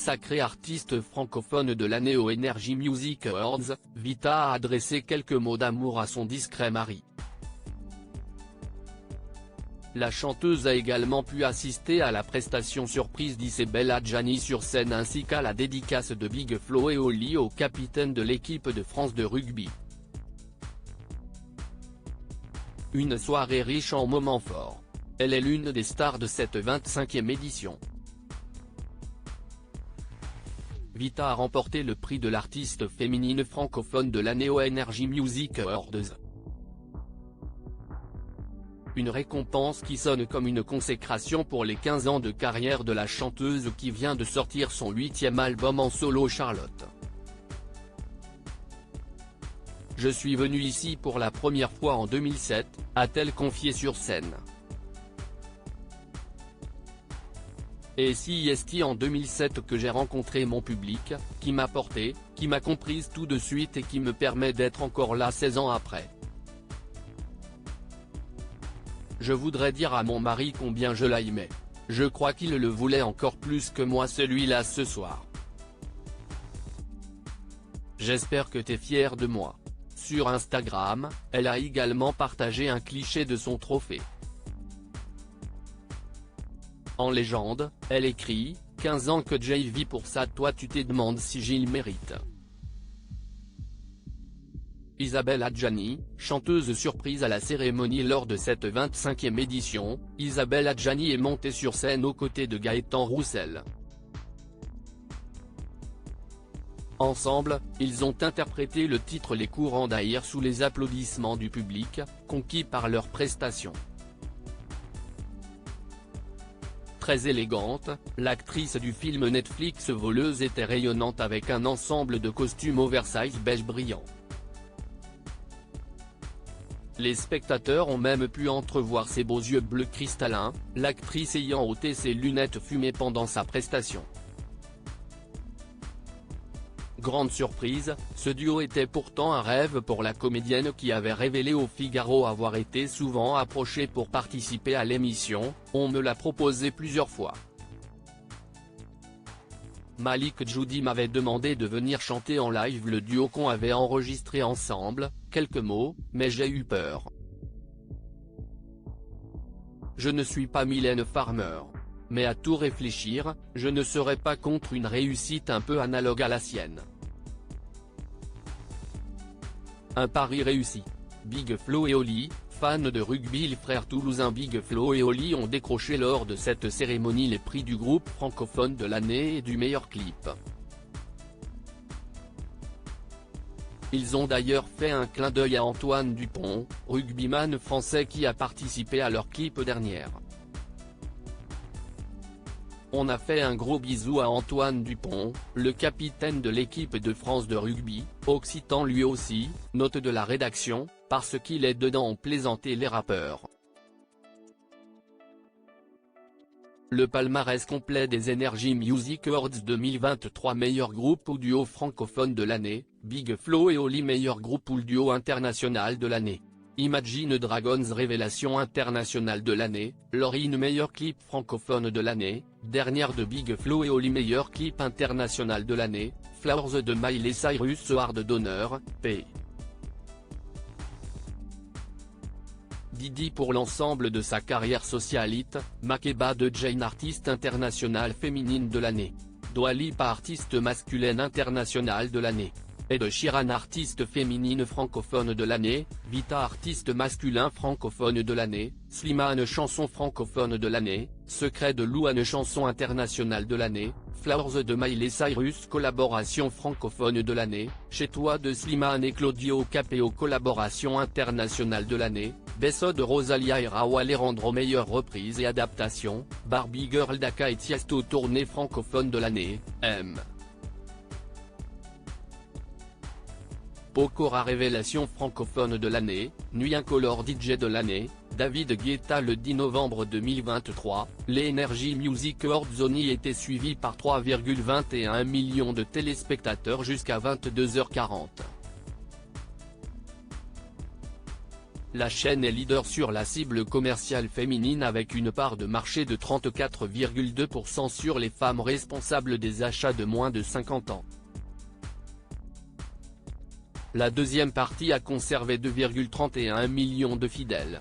Sacrée artiste francophone de l'année aux Energy Music Awards, Vita a adressé quelques mots d'amour à son discret mari. La chanteuse a également pu assister à la prestation surprise d'Isabelle Adjani sur scène ainsi qu'à la dédicace de Big Flo et Oli au capitaine de l'équipe de France de rugby. Une soirée riche en moments forts. Elle est l'une des stars de cette 25e édition. Vita a remporté le prix de l'artiste féminine francophone de l'année aux Energy Music Awards. Une récompense qui sonne comme une consécration pour les 15 ans de carrière de la chanteuse qui vient de sortir son 8e album en solo Charlotte. Je suis venue ici pour la première fois en 2007, a-t-elle confié sur scène. Et si est en 2007 que j'ai rencontré mon public, qui m'a porté, qui m'a comprise tout de suite et qui me permet d'être encore là 16 ans après. Je voudrais dire à mon mari combien je l'aimais. Je crois qu'il le voulait encore plus que moi celui-là ce soir. J'espère que t'es fier de moi. Sur Instagram, elle a également partagé un cliché de son trophée. En légende, elle écrit « 15 ans que Jay vit pour ça, toi tu te demandes si Gilles mérite ». Isabelle Adjani, chanteuse surprise à la cérémonie lors de cette 25e édition, Isabelle Adjani est montée sur scène aux côtés de Gaëtan Roussel. Ensemble, ils ont interprété le titre Les courants d'air sous les applaudissements du public, conquis par leur prestation. Très élégante, l'actrice du film Netflix Voleuse était rayonnante avec un ensemble de costumes oversize beige brillant. Les spectateurs ont même pu entrevoir ses beaux yeux bleus cristallins, l'actrice ayant ôté ses lunettes fumées pendant sa prestation. Grande surprise, ce duo était pourtant un rêve pour la comédienne qui avait révélé au Figaro avoir été souvent approchée pour participer à l'émission, on me l'a proposé plusieurs fois. Malik Djoudi m'avait demandé de venir chanter en live le duo qu'on avait enregistré ensemble, quelques mots, mais j'ai eu peur. Je ne suis pas Mylène Farmer. Mais à tout réfléchir, je ne serais pas contre une réussite un peu analogue à la sienne. Un pari réussi. Big Flo et Oli, fans de rugby. Les frères toulousains Big Flo et Oli ont décroché lors de cette cérémonie les prix du groupe francophone de l'année et du meilleur clip. Ils ont d'ailleurs fait un clin d'œil à Antoine Dupont, rugbyman français qui a participé à leur clip dernière. On a fait un gros bisou à Antoine Dupont, le capitaine de l'équipe de France de rugby, occitan lui aussi, note de la rédaction, parce qu'il est dedans, ont plaisanté les rappeurs. Le palmarès complet des Energy Music Awards 2023 meilleur groupe ou duo francophone de l'année, Big Flo et Oli meilleur groupe ou duo international de l'année. Imagine Dragons révélation internationale de l'année, Lauryn meilleur clip francophone de l'année, dernière de Big Flo et Oli meilleur clip international de l'année, Flowers de Miley Cyrus award d'honneur, p. Didi pour l'ensemble de sa carrière socialite, Makeba de Jane artiste internationale féminine de l'année. Dua Lipa artiste masculine internationale de l'année. Ed Sheeran artiste féminine francophone de l'année, Vita artiste masculin francophone de l'année, Slimane chanson francophone de l'année, Secret de Louane chanson internationale de l'année, Flowers de Miley Cyrus collaboration francophone de l'année, Chez toi de Slimane et Claudio Capéo collaboration internationale de l'année, Beso de Rosalia et Rauw Alejandro meilleure reprise et adaptation, Barbie Girl d'Aka et Tiesto tournée francophone de l'année, M. Pokora révélation francophone de l'année, Nuit Incolore DJ de l'année, David Guetta le 10 novembre 2023, les Energy Music Awards Oni étaient suivis par 3,21 millions de téléspectateurs jusqu'à 22h40. La chaîne est leader sur la cible commerciale féminine avec une part de marché de 34,2% sur les femmes responsables des achats de moins de 50 ans. La deuxième partie a conservé 2,31 millions de fidèles.